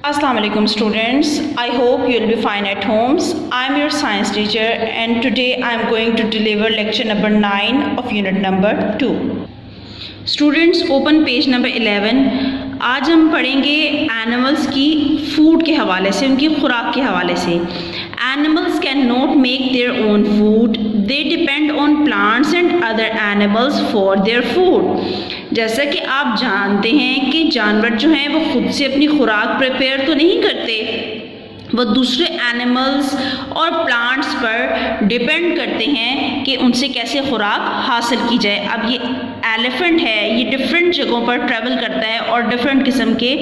Assalamu alaikum students. I hope you'll be fine at homes. I'm your science teacher and today I'm going to deliver lecture number 9 of unit number 2. Students open page number 11. आज हम पढ़ेंगे animals की food के हवाले से, उनकी खुराक के हवाले से। Animals can not make their own food, they depend on plants and other animals for their food. जैसा कि आप जानते हैं कि जानवर जो हैं वो खुद से अपनी खुराक प्रिपेयर तो नहीं करते, वो दूसरे एनिमल्स और प्लांट्स पर डिपेंड करते हैं कि उनसे कैसे खुराक हासिल की जाए। अब ये एलिफेंट है, ये डिफरेंट जगहों पर ट्रैवल करता है और डिफरेंट किस्म के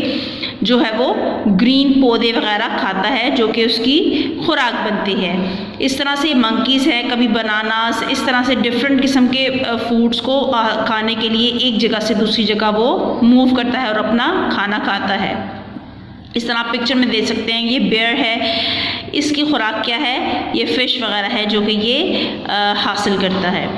जो है वो ग्रीन पौधे वगैरह खाता है जो कि उसकी खुराक बनती है। इस तरह से मंकीज़ है, कभी बनानास, इस तरह से डिफरेंट किस्म के फूड्स को खाने के लिए एक जगह से दूसरी जगह वो मूव करता है और अपना खाना खाता है। इस तरह आप पिक्चर में देख सकते हैं, ये बेयर है, इसकी खुराक क्या है, ये फ़िश वगैरह है जो कि ये हासिल करता है।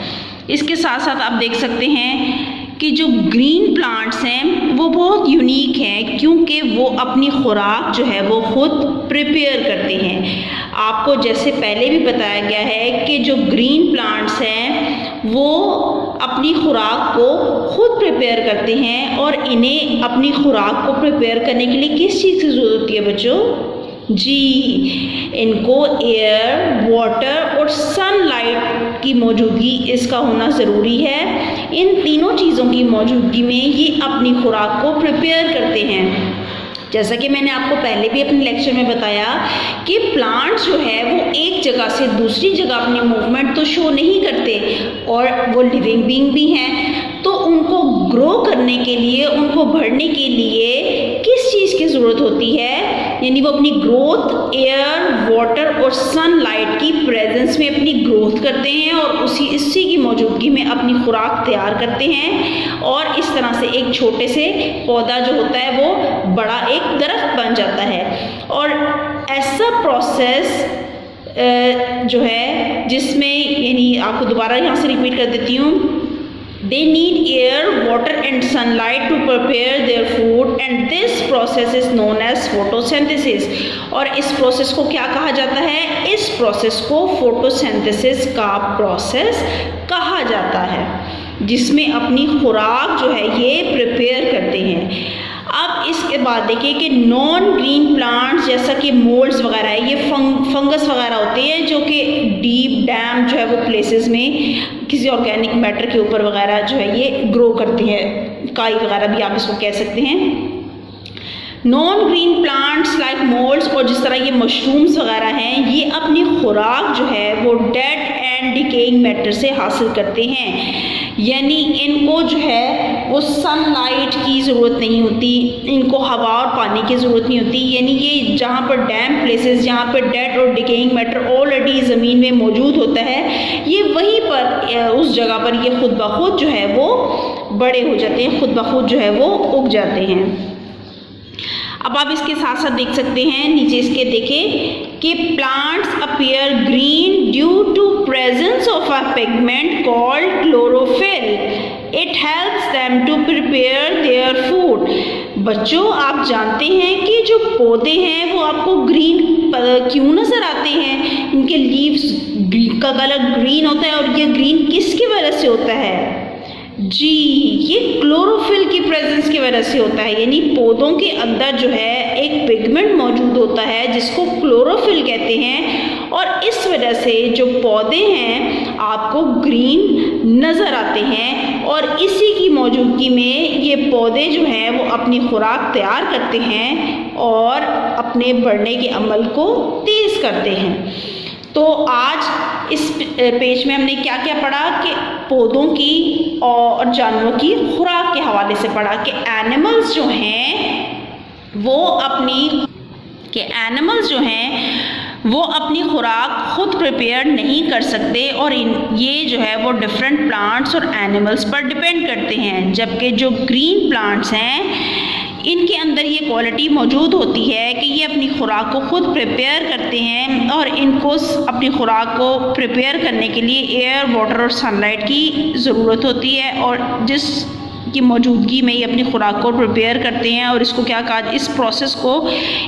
इसके साथ साथ आप देख सकते हैं कि जो ग्रीन प्लांट्स हैं वो बहुत यूनिक हैं क्योंकि वो अपनी खुराक जो है वो खुद प्रिपेयर करते हैं। आपको जैसे पहले भी बताया गया है कि जो ग्रीन प्लांट्स हैं वो अपनी खुराक को खुद प्रिपेयर करते हैं और इन्हें अपनी खुराक को प्रिपेयर करने के लिए किस चीज़ की ज़रूरत होती है बच्चों? जी, इनको एयर, वाटर और सनलाइट की मौजूदगी इसका होना ज़रूरी है। इन तीनों चीज़ों की मौजूदगी में ये अपनी खुराक को प्रिपेयर करते हैं। जैसा कि मैंने आपको पहले भी अपने लेक्चर में बताया कि प्लांट्स जो है वो एक जगह से दूसरी जगह अपनी मूवमेंट तो शो नहीं करते और वो लिविंग बीइंग भी हैं, तो उनको ग्रो करने के लिए, उनको बढ़ने के लिए किस चीज़ की ज़रूरत होती है? यानी वो अपनी ग्रोथ एयर, वाटर और सनलाइट की प्रेजेंस में अपनी ग्रोथ करते हैं और इसी की मौजूदगी में अपनी खुराक तैयार करते हैं और इस तरह से एक छोटे से पौधा जो होता है वो बड़ा एक दरख्त बन जाता है। और ऐसा प्रोसेस जो है जिसमें, यानी आपको दोबारा यहाँ से रिपीट कर देती हूँ, they need air, water and sunlight to prepare their food and this process is known as photosynthesis। और इस प्रोसेस को क्या कहा जाता है? इस प्रोसेस को फोटोसिंथेसिस का प्रोसेस कहा जाता है, जिसमें अपनी खुराक जो है ये प्रिपेयर करते हैं। अब इसके बाद देखिए कि नॉन ग्रीन प्लांट्स जैसा कि मोल्ड्स वगैरह है, ये फंगस वगैरह होते हैं जो कि डीप डैम जो है वो प्लेसेस में किसी ऑर्गेनिक मैटर के ऊपर वगैरह जो है ये ग्रो करते हैं, काई वगैरह भी आप इसको कह सकते हैं। Non green plants like moulds और जिस तरह ये मशरूम्स वगैरह हैं, ये अपनी खुराक जो है वो डेड एंड डिकेइंग मैटर से हासिल करते हैं। यानी इनको जो है वो सनलाइट की ज़रूरत नहीं होती, इनको हवा और पानी की ज़रूरत नहीं होती। यानी ये जहाँ पर डैम प्लेसेस, जहाँ पर डेड और डिकेइंग मैटर ऑलरेडी ज़मीन में मौजूद होता है, ये वहीं पर उस जगह पर ये खुद ब खुद जो है वो बड़े हो जाते हैं, खुद ब खुद जो है वो उग जाते हैं। अब आप इसके साथ साथ देख सकते हैं, नीचे इसके देखें कि plants appear green due to presence of a pigment called chlorophyll. It helps them to prepare their food. बच्चों, आप जानते हैं कि जो पौधे हैं वो आपको ग्रीन क्यों नज़र आते हैं? इनके लीव्स का कलर ग्रीन होता है और ये ग्रीन किसकी वजह से होता है? जी, ये क्लोरोफिल की प्रेजेंस की वजह से होता है। यानी पौधों के अंदर जो है एक पिगमेंट मौजूद होता है जिसको क्लोरोफिल कहते हैं और इस वजह से जो पौधे हैं आपको ग्रीन नज़र आते हैं और इसी की मौजूदगी में ये पौधे जो हैं वो अपनी खुराक तैयार करते हैं और अपने बढ़ने के अमल को तेज़ करते हैं। तो आज इस पेज में हमने क्या क्या पढ़ा कि पौधों की और जानवरों की खुराक के हवाले से पढ़ा कि एनिमल्स जो हैं वो अपनी खुराक खुद प्रिपेयर नहीं कर सकते और ये जो है वो डिफरेंट प्लांट्स और एनिमल्स पर डिपेंड करते हैं। जबकि जो ग्रीन प्लांट्स हैं इनके अंदर ये क्वालिटी मौजूद होती है कि ये अपनी खुराक को खुद प्रिपेयर करते हैं और इनको अपनी खुराक को प्रिपेयर करने के लिए एयर, वाटर और सनलाइट की ज़रूरत होती है और जिस की मौजूदगी में ये अपनी खुराक को प्रिपेयर करते हैं और इसको क्या कहा, इस प्रोसेस को,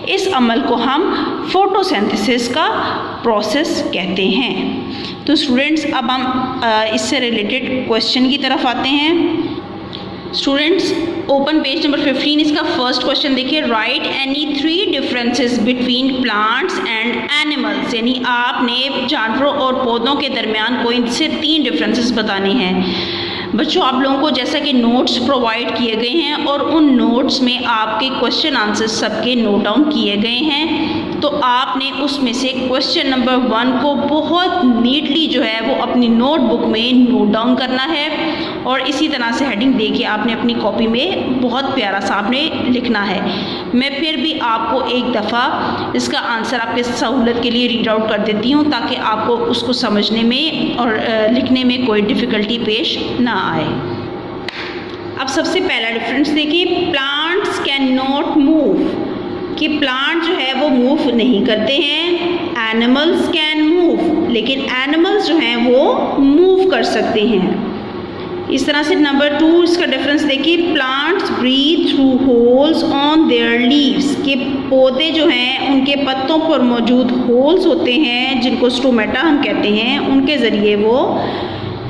इस अमल को हम फोटोसिंथेसिस का प्रोसेस कहते हैं। तो स्टूडेंट्स अब हम इससे रिलेटेड क्वेश्चन की तरफ आते हैं। स्टूडेंट्स ओपन पेज नंबर 15, इसका फर्स्ट क्वेश्चन देखिए, right any 3 differences between plants and animals, यानी आपने जानवरों और पौधों के दरमियान कोई से 3 डिफरेंसेस बताने हैं। बच्चों आप लोगों को जैसा कि नोट्स प्रोवाइड किए गए हैं और उन नोट्स में आपके क्वेश्चन आंसर्स सबके नोट डाउन किए गए हैं, तो आपने उसमें से क्वेश्चन नंबर 1 को बहुत नीटली जो है वो अपनी नोटबुक में नोट डाउन करना है और इसी तरह से हेडिंग दे के आपने अपनी कॉपी में बहुत प्यारा सा आपने लिखना है। मैं फिर भी आपको एक दफ़ा इसका आंसर आपके सहूलत के लिए रीड आउट कर देती हूँ ताकि आपको उसको समझने में और लिखने में कोई डिफ़िकल्टी पेश ना आए। अब सबसे पहला डिफरेंस देखिए, प्लांट्स कैन नॉट मूव, कि प्लांट जो है वो मूव नहीं करते हैं। एनिमल्स कैन मूव, लेकिन एनिमल्स जो हैं वो मूव कर सकते हैं। इस तरह से नंबर 2 इसका डिफरेंस देखिए, plants breathe through holes on their leaves, के पौधे जो हैं उनके पत्तों पर मौजूद होल्स होते हैं जिनको स्टोमेटा हम कहते हैं, उनके ज़रिए वो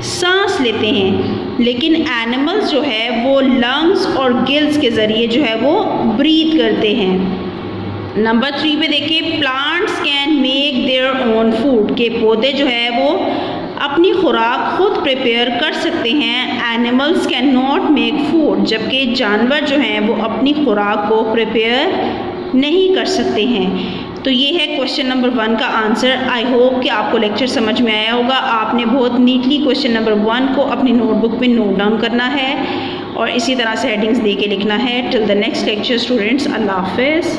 सांस लेते हैं। लेकिन एनिमल्स जो है वो लंग्स और गिल्स के ज़रिए जो है वो ब्रीथ करते हैं। नंबर 3 पे देखिए, plants can make their own food, के पौधे जो है वो अपनी खुराक खुद प्रिपेयर कर सकते हैं। Animals can not make food, जबकि जानवर जो हैं वो अपनी खुराक को प्रिपेयर नहीं कर सकते हैं। तो ये है क्वेश्चन नंबर 1 का आंसर। आई होप कि आपको लेक्चर समझ में आया होगा। आपने बहुत नीटली क्वेश्चन नंबर 1 को अपनी नोटबुक में नोट डाउन करना है और इसी तरह से हेडिंग्स दे के लिखना है। Till the next lecture students, अल्लाह हाफिज़।